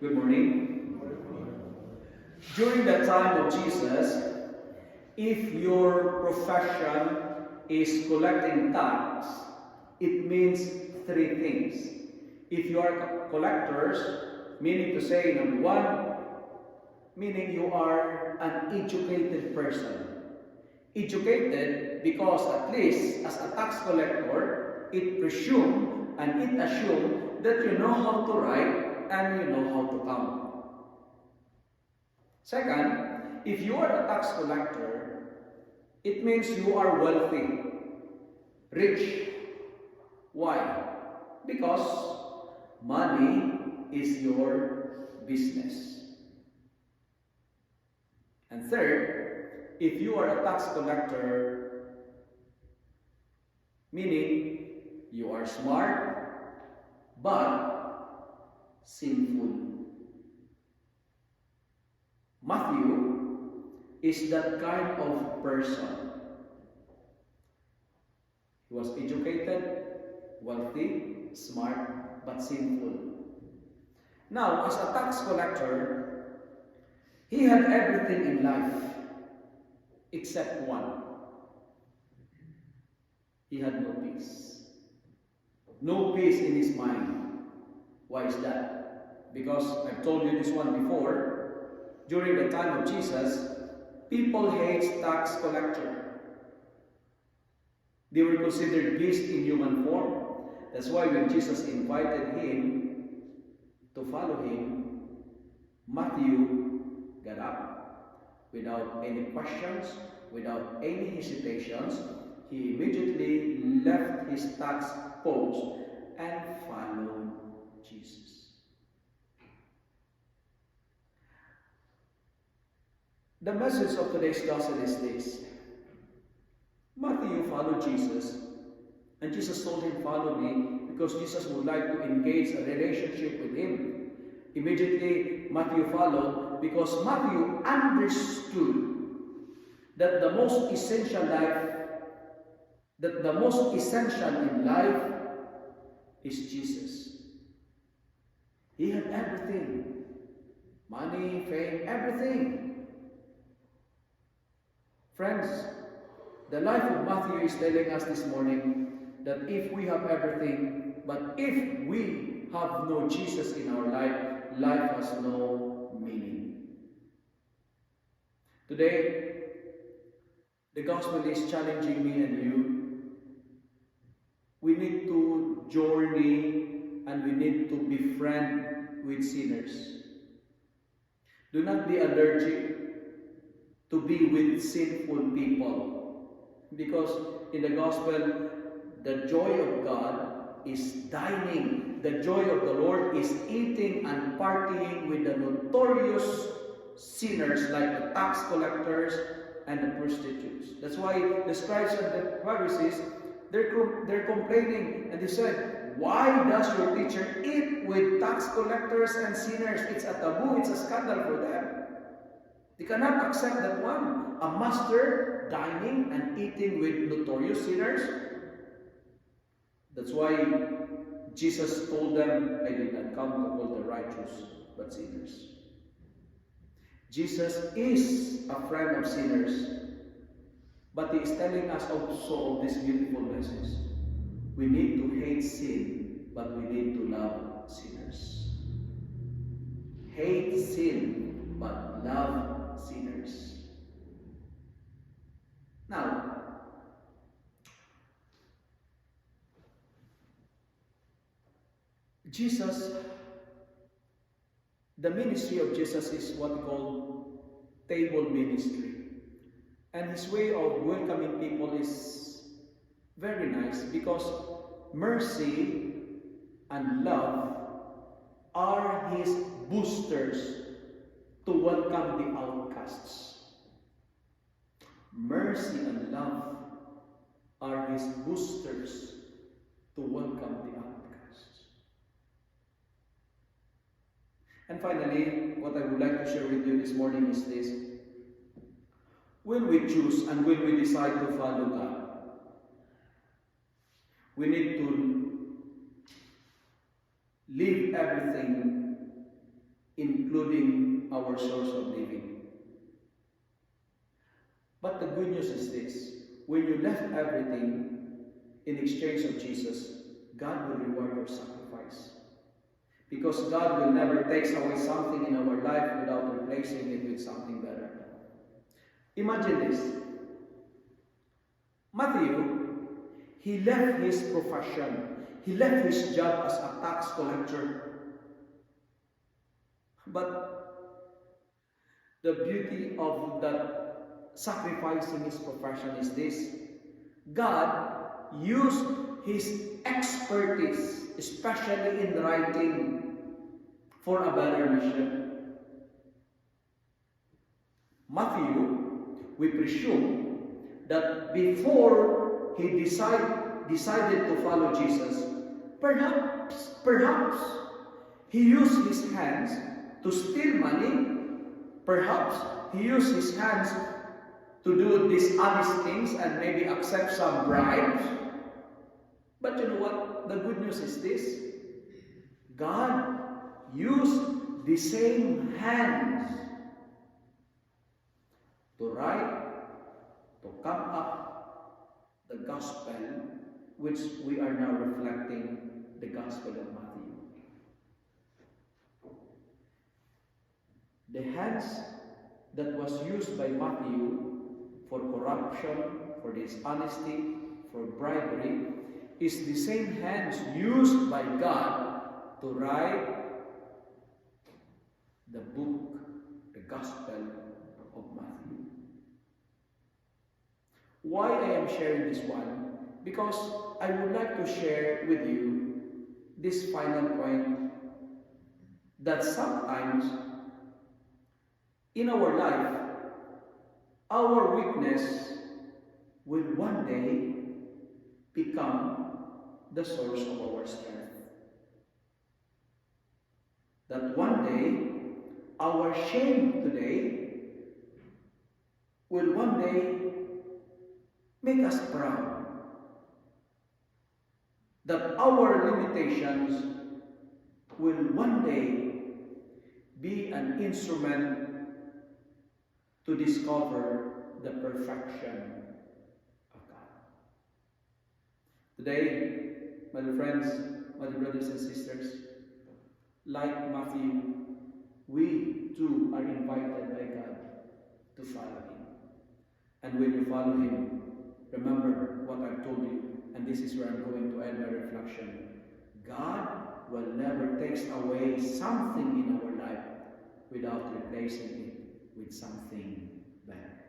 Good morning. During the time of Jesus, if your profession is collecting tax, it means three things. If you are collectors, meaning to say, number one, meaning you are an educated person. Educated because at least as a tax collector, it presumes and it assumes that you know how to write and you know how to count. Second, if you are a tax collector, it means you are wealthy, rich. Why? Because money is your business. And third, if you are a tax collector, meaning you are smart but sinful. Matthew is that kind of person. He was educated, wealthy, smart, but sinful. Now, as a tax collector, he had everything in life except one. He had no peace. No peace in his mind. Why is that? Because I've told you this one before. During the time of Jesus, people hate tax collector. They were considered beasts in human form. That's why when Jesus invited him to follow him, Matthew got up without any questions, without any hesitations. He immediately left his tax post and followed Jesus. The message of today's gospel is this. Matthew followed Jesus, and Jesus told him, "Follow me," because Jesus would like to engage a relationship with him. Immediately, Matthew followed because Matthew understood that the most essential in life is Jesus. He had everything. Money, fame, everything. Friends, the life of Matthew is telling us this morning that if we have everything, but if we have no Jesus in our life, life has no meaning. Today, the gospel is challenging me and you. We need to journey and we need to befriend with sinners. Do not be allergic to be with sinful people. Because in the gospel, the joy of God is dining. The joy of the Lord is eating and partying with the notorious sinners like the tax collectors and the prostitutes. That's why the scribes and the Pharisees, they're complaining and they said, "Why does your teacher eat with tax collectors and sinners?" It's a taboo, it's a scandal for them. They cannot accept that one, a master dining and eating with notorious sinners. That's why Jesus told them, "I did not come to call the righteous, but sinners." Jesus is a friend of sinners, but He is telling us also of this beautiful message. We need to hate sin, but we need to love sinners. Hate sin, but love sinners. Now, Jesus, the ministry of Jesus is what we call table ministry. And His way of welcoming people is very nice because mercy and love are His boosters to welcome the outcasts. Mercy and love are His boosters to welcome the outcasts. And finally, what I would like to share with you this morning is this. When we choose and when we decide to follow God, we need to leave everything including our source of living. But the good news is this: when you left everything in exchange of Jesus, God will reward your sacrifice. Because God will never take away something in our life without replacing it with something better. Imagine this. Matthew, he left his profession. He left his job as a tax collector. But the beauty of that sacrificing his profession is this: God used his expertise, especially in writing, for a better mission. Matthew, we presume that before he decided to follow Jesus, perhaps he used his hands to steal money. Perhaps he used his hands to do dishonest things and maybe accept some bribes. But you know what? The good news is this: God used the same hands to write, to come up the gospel, which we are now reflecting, the gospel of Matthew. The hands that was used by Matthew for corruption, for dishonesty, for bribery, is the same hands used by God to write the book, the Gospel of Matthew. Why I am sharing this one? Because I would like to share with you this final point, that sometimes in our life, our weakness will one day become the source of our strength. That one day, our shame today will one day make us proud. That our limitations will one day be an instrument to discover the perfection of God. Today, my dear friends, my dear brothers and sisters, like Matthew, we too are invited by God to follow Him. And when you follow Him, remember what I've told you, and this is where I'm going to end my reflection. God will never take away something in our life without replacing it with something better.